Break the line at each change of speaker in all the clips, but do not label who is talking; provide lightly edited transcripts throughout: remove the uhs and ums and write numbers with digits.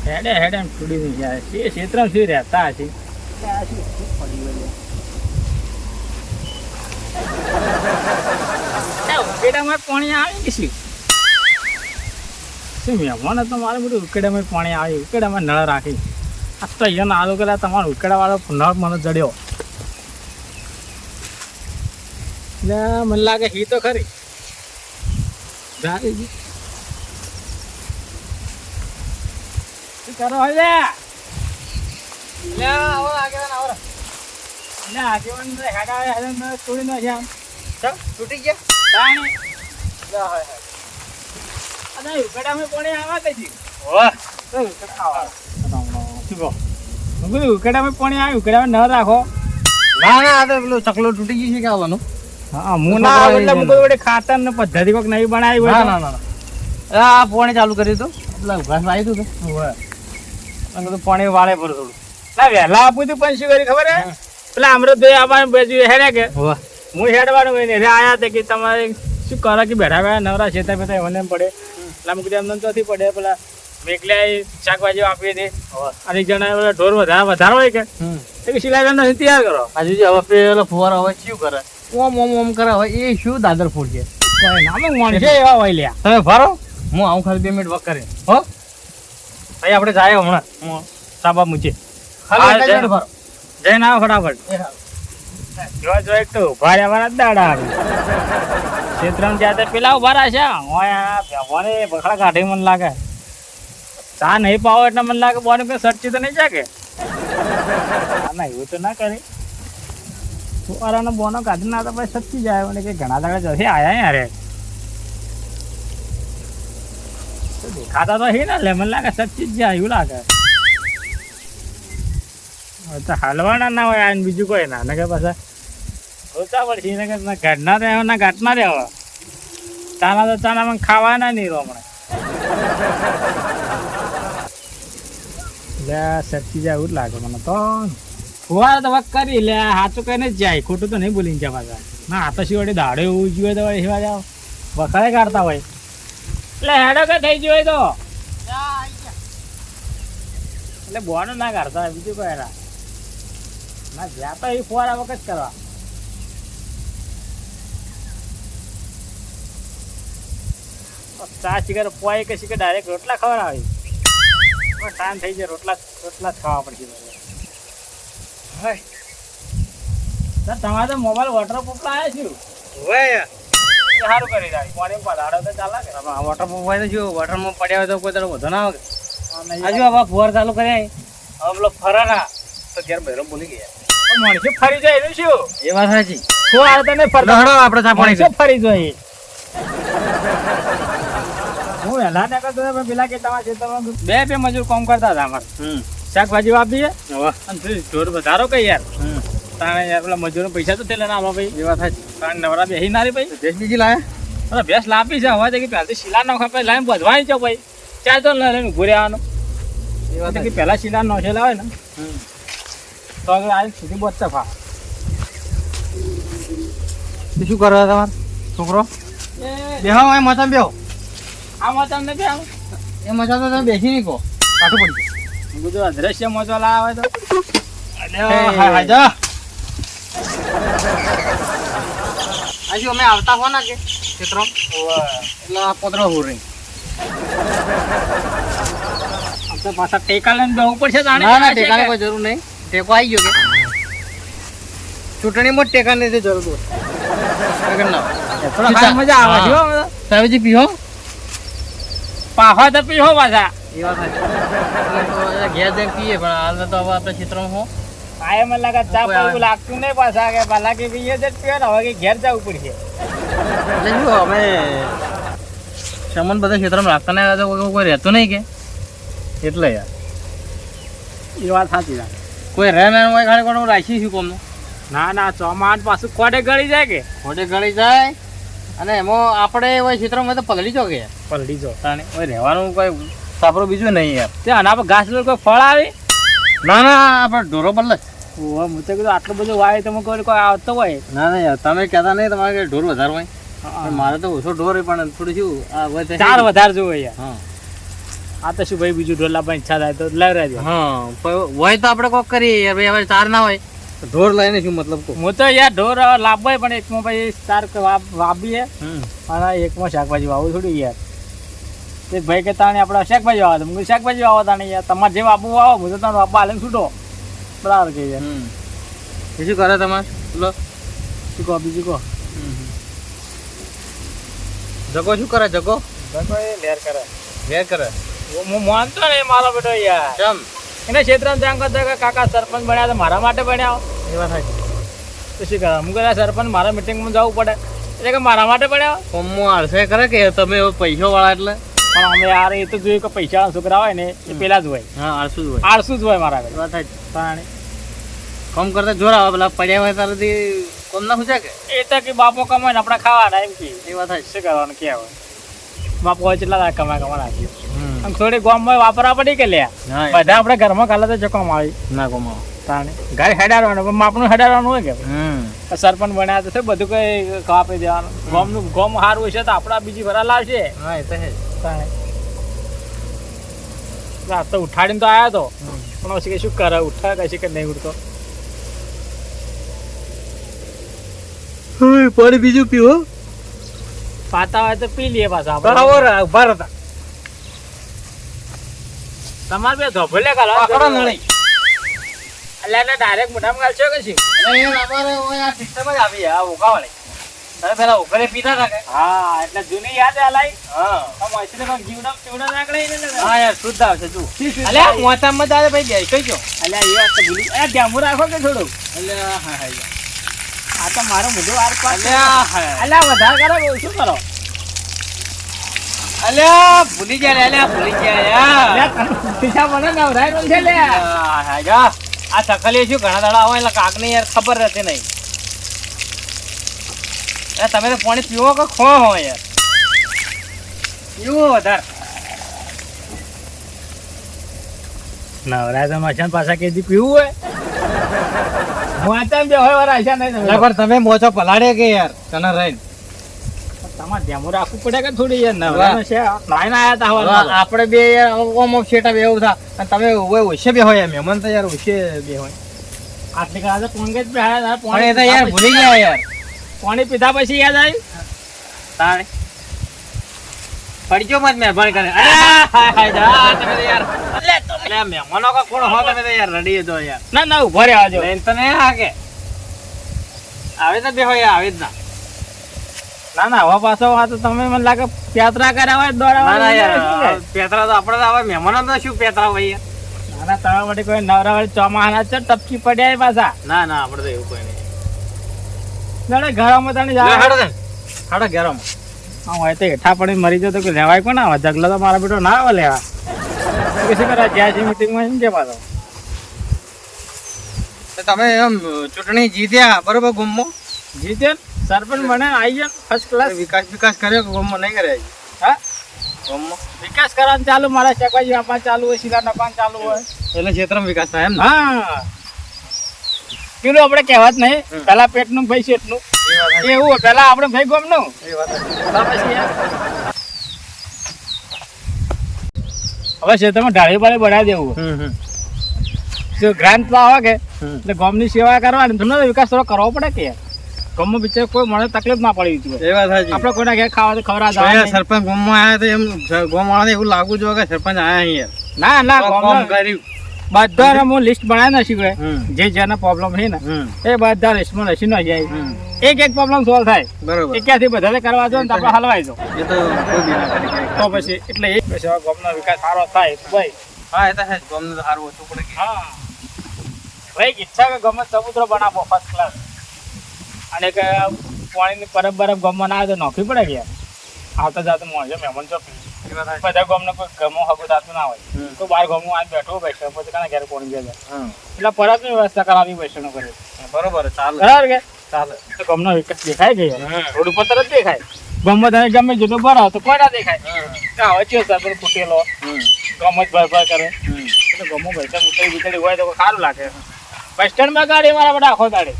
હેડે હેડે એમ છોડી દઉં યાર તે ક્ષેત્રમાં શું રહેતા હશે ઉકેડામાં પાણી આવે કે શું મહેમાન તો મારે બધું ઉકેડામાં પાણી આવે ઉકેડામાં નળ રાખી આ તો અહીંયા આલો કરા તમારો ઉકેડાવાળો નળ મને જડ્યો એટલે મને લાગે હી તો ખરી શું કરો હવે આગેવાન તોડી નો છે આમ તૂટી ગયા ઉકેડામાં પાણી આવા કઈ ઉકેડામાં પાણી આવે ઉકેડામાં ન રાખો
ના ના આ તો પેલું ચકલો તૂટી ગયું છે કે આવવાનું
હા હું ના એટલે વડે ખાતર ને પદ્ધતિ કોઈક નવી બનાવી હોય
ના ના આ પાણી ચાલુ કર્યું હતું એટલે ઘાસ આવ્યું હતું તો પાણી વાળે પર થોડું
ના વહેલા આપું તું પણ શું કરી ખબર હે પેલા અમૃતભાઈ આવવાનું બાજુ હેડે કે હું હેડવાનું હોય ને આયા હતા કે તમારે શું કરે કે બેઠા બેઠા નવરા છેતા બેઠા એમને એમ પડે એટલે અમુક એમને ચોથી પડે પેલા મેઘલા શાકભાજી આપી દે અને એક જણા ઢોર વધારે હોય કે સિલાઈ નથી તૈયાર કરો
હજુ જે હવે પેલો ફુવારો હોય શું કરે ઓમ ઓમ ઓમ કરે હોય એ શું દાદર ફૂટ છે
કોઈ નામે માણસે એવા હોય લ્યા
તમે ફરો હું આવું ખાલી 2 મિનિટ વક કરી હો ભાઈ આપણે જાય હમણાં હું સાબા મૂચે
જઈને આવો ફટાફટ જો એક તો ઉભા રહેવાના દાડા આવે ક્ષેત્રમાં જ્યાં પેલા ઉભા રહ્યા છે ભગવાને બખડા કાઢી મને લાગે ચા નહીં પાવો એટલે મને લાગે બોને કઈ સર્ચી તો નહીં જાગે ના એવું તો ના કરે ફુવારાનો બોનો કાઢી ના તો પછી સચ્ચી જાય મને કે ઘણા દાડા જશે આયા યાર દેખાતા તો હે ને લે મને લાગે સચ્ચી જ જાય એવું લાગે તો હાલવાના ના હોય આ બીજું કોઈ ના કે પાછા ઓછા પડશે ને કે ઘાટના રહેવા ના ઘાટના રહેવા તાના તો તાના ખાવાના નહીં રહો હમણાં લે સચ્ચી જાય એવું જ લાગે મને તો ફુવારા તો વક કરી લે સાચું કહીને જ જાય ખોટું તો નહીં બોલીને જાય પાછા ના આ તો શિવાડે દાડે એવું જોઈએ તો એવા જાવ બખાડે કાઢતા હોય એટલે હેડો કે થઈ ગયો તો એટલે બોનો ના કાઢતા હોય બીજું કોઈ ના જ્યાં તો એ ફુવારા વખત કરવા ચા શીખર પોય કે શીખર ડાયરેક્ટ રોટલા ખવડાવે ટાઈમ થઈ જાય રોટલા જ ખાવા પડશે સર તમારે તો મોબાઈલ વોટરપ્રૂફ લાવ્યા છું સારું કરી જાય પાણી પધાડો તો ચાલે કે
વોટરપ્રૂફ હોય તો શું વોટરમાં પડ્યા હોય તો કોઈ તારો વધુ ના આવે હજુ હવે ફુવાર ચાલુ કર્યા હવે પેલો ફરા ના તો ઘેર બહેરો બોલી ગયા
મણસે ફરી જાય એનું શું
એ વાત સાચી
ફુવાર તને
આપણે ચા પાણી
ફરી જાય હું વહેલા ના કરતો પેલા કે તમારે બે મજૂર કામ કરતા હતા અમારે શાકભાજી વાપીએ અને ઢોર વધારો કઈ યાર તાણે યાર પેલા મજૂરો પૈસા તો થયેલા ના ભાઈ
એ વાત સાચી
તાણે નવરા બેસી ના રે ભાઈ
ભેંસ બીજી લાયા
અરે ભેંસ લાંબી છે હવે કે પહેલાથી શીલા નાખવા પછી લાઈન બધવાની છે ભાઈ ચાર તો લઈને ઉભું રહેવાનું એ વાત કે પહેલા શીલા નોખેલા હોય ને તો આગળ આ સુધી બોચતા ફા
શું કરો તમારે છોકરો બેહો એ મચામ બેહો
આ મચામ ને બે
એ મચા તો તમે બેસી નહીં કહો કાઠું પડી
બધું અદ્રશ્ય મજો લાવે તો
હજુ અમે આવતા હો ના કે ક્ષેત્રો એટલે પોતરો હું રહી
તો પાછા ટેકા લઈને બેવું પડશે
ના ટેકાની કોઈ જરૂર નહીં ટેકો આવી ગયો કે ચૂંટણીમાં ટેકાની જરૂર
મજા આવે
સાહેબજી પીહો
પાહા તો પીહો પાછા
એ વાત ઘેર જઈને પીએ પણ હાલ તો હવે આપણે ક્ષેત્રમાં હો
કાયમ લાગે ચા પડવું લાગતું નહીં પાછા કે પહેલા કે પીએ છે પીએ ને હવે કે ઘેર જવું પડશે
એટલે જો અમે સામાન બધા ક્ષેત્રમાં રાખતા નહીં તો કોઈ રહેતું નહીં કે એટલે યાર
એ વાત સાચી ના
કોઈ રહે ને ખાલી કોણ રાખી છું કોમનું
ના ના ચોમાટ પાછું ખોટે ગળી જાય કે
ખોટે ગળી જાય અને એમાં આપણે હોય ક્ષેત્રમાં તો પલળી જો કે
પલળી જો
તાણે હોય રહેવાનું કોઈ સાપરો બીજું નહીં યાર
તે આના પર ઘાસ કોઈ ફળ આવે
ના ના આપણે ઢોરો બદલે
હું તો કીધું આટલું બધું વાય તમે કોઈ આવતો હોય
ના ના યાર તમે કહેતા નહીં તમારે ઢોર વધારે હોય મારે તો ઓછો ઢોર પણ થોડું શું
ચાર વધારે જોવે યાર
હા
આ તો શું ભાઈ બીજું ઢોર લાવવાની ઈચ્છા થાય તો લઈ રહેજો.
હા પણ હોય તો આપણે કોક કરીએ યાર ભાઈ. હવે ચાર ના હોય તો ઢોર લઈને શું મતલબ કહું.
હું તો યાર ઢોર લાવવો હોય પણ એકમાં ભાઈ ચાર વાવીએ અને એકમાં શાકભાજી વાવું થોડી યાર. તે ભાઈ કે તાણે આપણે શાકભાજી વાવો તો હું શાકભાજી વાવો તાણે યાર. તમારે જે વાવવું વાવો હું તો તારે વાવવા હાલે છૂટો બરાબર કે યાર.
બીજું કરે તમારે બોલો.
શું કહો બીજું કહો.
જગો શું કરે જગો.
એ લેર કરે
ઘેર કરે.
હું માનતો ને મારો બેટો યાર.
કેમ
એને ક્ષેત્રમાં ત્યાં કરતા કે કાકા સરપંચ બન્યા તો મારા માટે બન્યા.
એ વાત થાય.
તો શું કરે હું કહેતા સરપંચ મારા મિટિંગમાં જવું પડે એટલે કે મારા માટે બન્યા.
કોમમાં આળસે કરે કે તમે પૈસો વાળા એટલે.
પણ અમે યાર એ તો જોયું કે પૈસા છોકરા હોય ને એ પેલા જ હોય.
હા આળસુ જ હોય.
આળસુ જ હોય મારા ઘરે.
વાત થાય.
તાણે
કોમ કરતા જોર આવે પેલા પડ્યા હોય તારાથી કોમ ના પૂછે કે.
એ તો કે બાપો કમાય ને આપણે ખાવાના એમ કે.
એ વાત થાય.
શું કરવાનું કે હવે બાપો હોય કેટલા કમાય કમાના આમ થોડી ગામમાં વાપરવા પડી કે લ્યા.
હા
બધા આપણે ઘરમાં કાલે તો ચકમ આવી
ના કોમાવો.
તાણે ઘર હેડાડવાનું પણ માપનું હેડાડવાનું હોય કે સરપંચ બન્યા તો શું બધું કઈ કાપી દેવાનું. ગામનું ગામ સારું હશે તો આપણા બીજી ભરા લાવશે.
હા એ તો હે.
તાણે આ તો ઉઠાડીને તો આવ્યો તો પણ પછી કે શું કરે ઉઠા કશી કે નહીં ઉઠતો.
પાણી બીજું પીવો.
પાતા હોય તો પી લઈએ પાછા આપણે.
ઉભા હતા.
તમારે બે ધોભલે કાઢો
પકડો નળી.
એટલે એને ડાયરેક્ટ મોઢામાં ગાળશો કે શું?
અમારે આ સિસ્ટમ જ આવી આ ઉકાવાળી. તમે પેલા ઉકળે પીતા હતા કે.
હા એટલે જૂની યાદ આલાઈ.
હા
આમ હસીને પણ જીવડા ચીવડા નાખડે ને.
હા યાર શુદ્ધ આવશે તું.
અલ્યા
મોટામાં તારે ભાઈ બેસી ગયો.
અલ્યા એ વાત તો ભૂલી એ ધ્યાન રાખો કે થોડું.
અલ્યા હા હા
આ તો મારો મોઢું વાર પાસ.
અલ્યા હા.
અલ્યા વધારે કરો બહુ શું કરો.
અલ્યા ભૂલી ગયા અલ્યા ભૂલી ગયા યાર.
અલ્યા પીછા મને નવરાય રોલ છે લે.
હા હા જા. આ ચકલી શું ઘણા દાડા હોય એટલે કાકને યાર ખબર રહેતી નહીં. તમે તો પાણી પીવો કે ખો હો યાર. પીવો વધારે.
નવરાય તો મચાન પાછા કેદી પીવું હોય. મોચાન બે હોય વાળા આશા નહીં.
પણ તમે મોચો પલાડે કે યાર તને રહીને.
તમારે ધ્યાન રાખવું પડે કે થોડી યાર નવરાનો છે. નાઈના આયા તા હવારમાં.
આપણે બે યાર ઓમ શેટા બે એવું થા અને તમે ઓછે બે હોય મહેમાન તો યાર ઓછે બે હોય.
આટલી કડા તો પોંગે જ બેહાયા હતા.
પણ એ તો યાર ભૂલી ગયા યાર.
પાણી પીધા પછી યાદ આવ્યું.
તાણે પડજો મત મહેરબાની કરે. અરે હાય હાય જા તમે તો યાર. એટલે મહેમાનો કા કોણ હો તમે તો યાર રડી દો યાર.
ના ના ઉભા રહ્યા જો.
લઈને તો નહીં હા કે આવે તો બે હોય આવે જ ના.
ના ના હવે પાછો આ તો તમે મને લાગે યાત્રા કર્યા હોય દોડાવા.
ના યાર પેતરા તો આપણે તો હવે મહેમાનો તો શું પેતરા હોય યાર.
ના ના તમારા માટે કોઈ નવરા વાળી ચોમાહાના છે ટપકી પડ્યા પાછા.
ના ના આપણે તો એવું કોઈ નહીં.
લડે ઘરમાં તને જા.
હાડો ઘેરોમાં.
હા હોય તો હેઠા પડીને મરી જતો કે લેવાય કોણ આવે. જગલો તો મારા બેટો ના આવે લેવા. શું કરે જ્યાં છે મીટિંગમાં એમ કે પાછો.
તમે એમ ચૂંટણી જીત્યા બરોબર ગુમમાં.
જીતે સરપંચ બને આવી ગયા ફર્સ્ટ ક્લાસ.
વિકાસ કર્યો કે ગુમમાં નહીં કર્યા હજી?
હા
ગુમમાં
વિકાસ કરવાનું ચાલુ. મારા શાકભાજી વાપવાનું ચાલુ હોય. શીલા નપાવાનું ચાલુ હોય.
એટલે ક્ષેત્રમાં વિકાસ થાય એમ ને?
હા પેલું આપણે કહેવત નહીં પેલા પેટનું ભાઈ શેઠનું એવું હોય. પેલા આપણે ભાઈ ગોમનું.
એ વાત
હવે ક્ષેત્રમાં ઢાળી પાળી બનાવી દેવું. જો ગ્રાન્ટ તો આવે કે એટલે ગામની સેવા કરવાની. તમને તો વિકાસ થોડો કરવો પડે કે યાર. ગામમાં બિચાર કોઈ મને તકલીફ ના પડી જોઈએ.
એ વાત સાચી.
આપણે કોઈના ઘેર ખાવા તો ખવડાવવા
સરપંચ ગામમાં આવ્યા તો એમ ગામવાળાને એવું લાગુ જોઈએ કે સરપંચ આવ્યા અહીંયા.
ના ના
કામ
ગામમાં
કર્યું.
બધાને હું લિસ્ટ બનાવી નાખી. જે જેના પ્રોબ્લેમ છે ને એ બધા લિસ્ટમાં લખી ન જાય. એક એક પ્રોબ્લેમ સોલ્વ થાય.
બરોબર.
એ ક્યાંથી બધાને કરવા જો ને તો આપણે હલવાઈ દો
એ તો કોઈ બી ના કરી શકે.
તો પછી એટલે એક પછી ગામનો વિકાસ સારો થાય ભાઈ.
હા એ તો છે ગામને તો સારું ઓછું પડે કે.
હા ભાઈ ઈચ્છા કે ગમે સમુદ્ર બનાવો ફર્સ્ટ ક્લાસ. અને કે પાણીની પરબ બરફ ગમવા ના આવે તો નોખી પડે કે આવતા જાતે મળશે મહેમાન ચોપી. બધા ગામને કોઈ ગમો હગું થતું ના હોય. તો બાર ગમો આ બેઠો બેઠો પછી કાના ઘરે કોણ ગયા એટલે પરબની વ્યવસ્થા કરાવી બેસવાનું કરે.
બરોબર ચાલે.
બરાબર કે
ચાલે.
તો ગમનો વિકાસ દેખાય ગયો. રોડ ઉપર તરત દેખાય. ગમમાં તમે ગમે જેટલું ભરાવ તો કોઈ ના દેખાય. હવે છે સર ફૂટેલો ગમ જ ભર ભર કરે. એટલે ગમો પૈસા ઉતરી બીતરી હોય તો સારું લાગે. બસ સ્ટેન્ડમાં ગાડી મારા બધા આખો ગાડી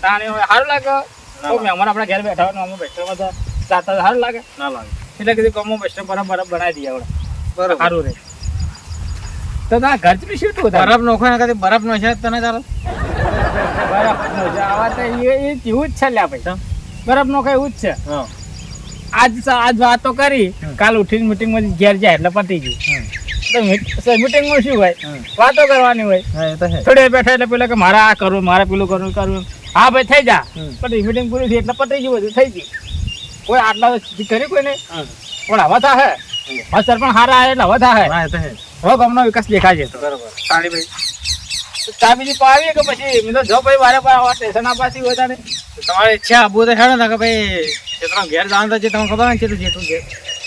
તાણે હોય સારું લાગે. તો મહેમાન આપણા ઘેર બેઠા હોય બસ સ્ટેન્ડમાં તો જાતા સારું લાગે
ના લાગે.
એટલે કીધું ગમો બસ સ્ટેન્ડ બરાબર બનાવી દઈએ આપણે.
બરાબર
સારું રહે. તો તારા ઘર શું શું થાય?
બરફ નોખો ને કદી બરફ નો છે તને તારો
બરફનો છે આવા તો એ એવું જ છે લ્યા ભાઈ. બરફનો કઈ એવું જ છે.
હા
આજ વાતો કરી, કાલ ઉઠીને મીટિંગમાં ઘેર જાય એટલે પતી ગયું. તો મીટિંગમાં શું હોય? વાતો કરવાની હોય.
હા એ તો છે.
થોડી બેઠા એટલે પેલા કે મારે આ કરવું, મારે પેલું કરવું. હા ભાઈ થઈ જા. પછી મીટિંગ પૂરી થઈ એટલે પતી ગયું, બધું થઈ ગયું. કોઈ આટલા કરી કોઈ નહીં. પણ હવે થાય હવે સરપંચ હારા આવે એટલે હવે થાય.
હા એ તો છે.
હવે ગામનો વિકાસ દેખાય છે.
બરોબર.
સારી ભાઈ ચા બીજી પાવી કે પછી મેં તો જો ભાઈ વારે પાવા સ્ટેશન આપાસી હોય તારે.
તમારી ઈચ્છા આબુ તો હેડો ને કે ભાઈ ક્ષેત્રમાં ઘેર જવાનું તો છે તમને ખબર ને કેટલું જેટલું ઘેર.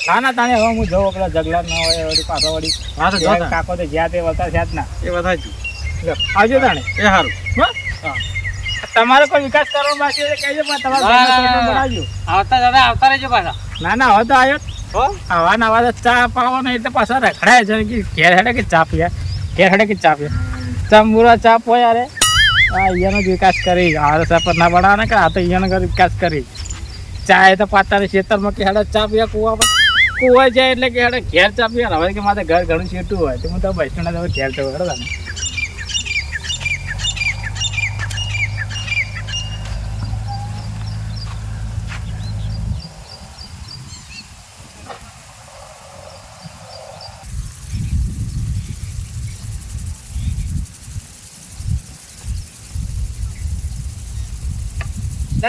ના તાણે હવે હું જોઉં પેલા જગલા ના હોય વળી પાછો વળી
હા તો જો તાણે.
કાકો તો જ્યાં તે વળતા છે જ ના.
એ બધા જ
લો, આવજો તાણે.
એ સારું.
હા તમારે કોઈ વિકાસ કરવાનો બાકી હોય તો કહેજો, પણ તમારે
ના, ના, ના.
બનાવજો.
આવતા દાદા આવતા રહેજો પાછા.
ના હવે તો આવ્યો
હો
આવા નવા તો ચા પાવાનો એટલે પાછા રખડાય છે કે ઘેર હેડે કે ચા પીયા, ઘેર હેડે કે ચા પીયા. ચંબુરા ચા પોયા રે આ અહીંયાનો જ વિકાસ કરી. આ સરપંચ ના બનાવવાના કે આ તો અહીંયાનો વિકાસ કરી. ચા એ તો પાતાને ખેતરમાં કે હેડે ચા પીયા કુવા પર. કુવા જાય એટલે કે હેડે ઘેર ચા પીયા. હવે કે મારે ઘર ઘણું છેટું હોય તો હું તો બસના ઘેર જવું હેડો તમે.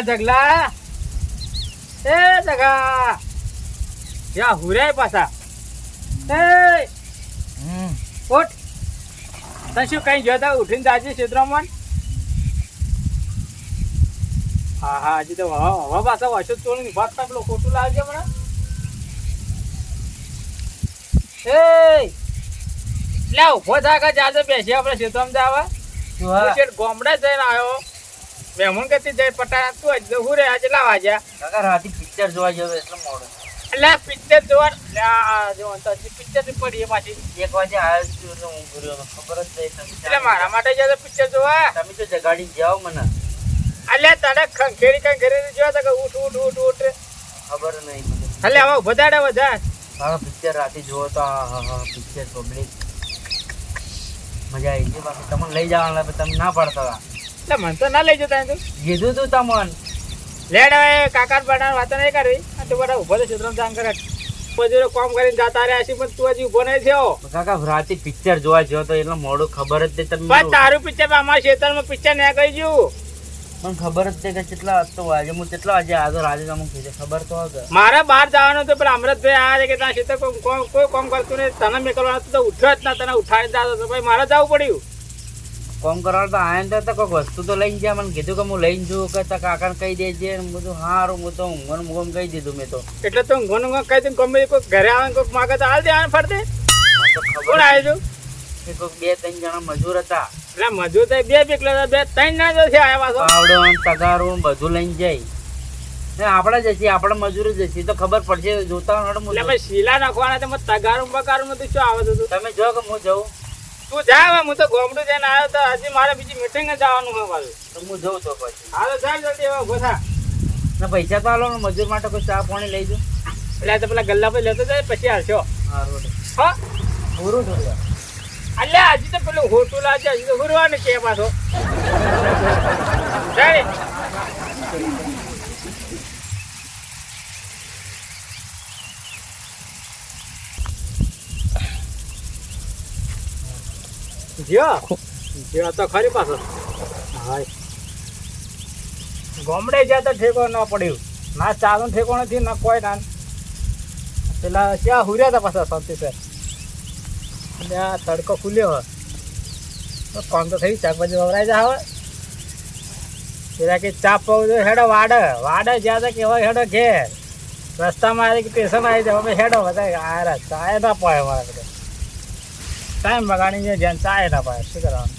જગલા એ જગા યા હુરે પાછા એ ઉઠ. તને શું કઈ જોતા ઉઠીને જાજે ક્ષેત્રમાં. હા હજી તો હવે પાછા વાંચો તોડીને ભાત પેલો ખોટું લાવજે મને. એ લે ઉભો થા જાજે બેસી આપણે ક્ષેત્રમાં જવા. ગોમડે જઈને આવ્યો મહેમાન કતી જાય પટાણા તું જ હું રે આજે લાવા જા.
કાકા રાતે પિક્ચર જોવા જવું એટલે મોડું.
એટલે પિક્ચર જોવા જો પિક્ચર ની પડી પાછી
1 વાગે આવ્યો છું એટલે હું ભૂલ્યો ખબર જ નહીં તમને.
એટલે મારા માટે જતો પિક્ચર જોવા.
તમે તો જગાડી જાઓ મને.
એટલે તને ખંખેરી કઈ ઘરે જોવા તો કે ઉઠ ઉઠ ઉઠ ઉઠ.
ખબર નહીં મને.
એટલે હવે વધારે વધારે
મારો પિક્ચર રાતે જોવો તો હા પિક્ચર પબ્લિક મજા આવી ગઈ. બાકી તમને લઈ જવાના તમે ના પાડતા હતા.
એટલે મને તો ના લઈ જતા તું.
કીધું તું તમને.
લેડ હવે કાકા બનાવ વાતો નહીં કરવી. તું બધા ઉભો તો ક્ષેત્રમાં જાણ કરે મજૂરો કામ કરીને જતા રહ્યા છે પણ તું હજી ઉભો નહીં થયો.
કાકા રાતે પિક્ચર જોવા ગયો તો એટલે મોડું ખબર જ નહીં
પણ તારું પિક્ચર અમારા ક્ષેત્રમાં પિક્ચર નહીં કહી ગયું.
પણ ખબર જ નહીં કે કેટલા હતો આજે હું કેટલા વાગે આવ્યો રાતે તમને કીધું ખબર તો હવે.
મારે બહાર જવાનું હતું પેલા અમૃતભાઈ આ છે કે ત્યાં ક્ષેત્ર કોઈ કામ કરતું નહીં. તને મેં કરવાનું તો ઉઠ્યો જ ના. તને ઉઠાડી જતો તો ભાઈ મારે જવું પડ્યું.
કોમ કરવા તો આયા તો કોઈક વસ્તુ તો લઈને ગયા. મને કીધું કે હું લઈને જઉં કે તારા કાકાને કહી દેજે. બધું સારું હું તો ઊંઘવાનું કહી દીધું મેં તો.
એટલે તો ઊંઘવાનું કહી દઉં ગમે કોઈ ઘરે આવે કોઈ માગે તો હાલ દે આને ફરતે.
તો
કોણ
ખબર
આવ્યું છું?
કે કોઈક 2-3 જણા મજૂર હતા.
એટલે મજૂર તો બે પીકલા હતા, 2-3 ના જો છે આવ્યા પાછો.
પાવડો તગારું બધું લઈને જાય. ને આપણે જશે આપણે મજૂર જશે તો ખબર પડશે જોતા હોય.
એટલે ભાઈ શીલા નાખવાના તો તગારું બગારું બધું શું આવે છે?
તમે જો કે હું જઉં
તું જા હવે. હું તો ગોમડું જઈને આવ્યો તો હજી મારે બીજી મીટિંગ જવાનું હોય પાછું.
તો હું જઉં તો પછી.
હાલો જા જલ્દી હવે ઉભો થા.
ને પૈસા તો આલો ને મજૂર માટે કોઈ ચા પાણી લઈ જાઉં.
એટલે તો પેલા ગલ્લા પર લેતો જાય પછી હાલશો.
સારું
હા
પૂરું થોડું.
એટલે હજી તો પેલું હોટું લાવશે. હજી તો હુરવાનું કે પાછો જાય. જ્યો તો ખરી પાછો. હા ગોમડે જ્યાં તો ઠેકો ન પડ્યું. ના ચાલુ ઠેકો નથી ના કોઈ ના. પેલા ત્યાં હુર્યા હતા પાછા શાંતિ સર. એટલે આ તડકો ખુલ્યો હોય તો કામ તો થઈ શાકભાજી વવરાઈ જાય હવે. પેલા કે ચા પાવું જોઈએ હેડો વાડે જ્યાં તો કેવાય હેડો ઘેર. રસ્તામાં આવી સ્ટેશન આવી જાય હવે હેડો બધા આ ચાય ના પાય મારા બધા. ટાઈમ બગાડી જાય જ્યાં ચાય ના પાય શું કરવાનું.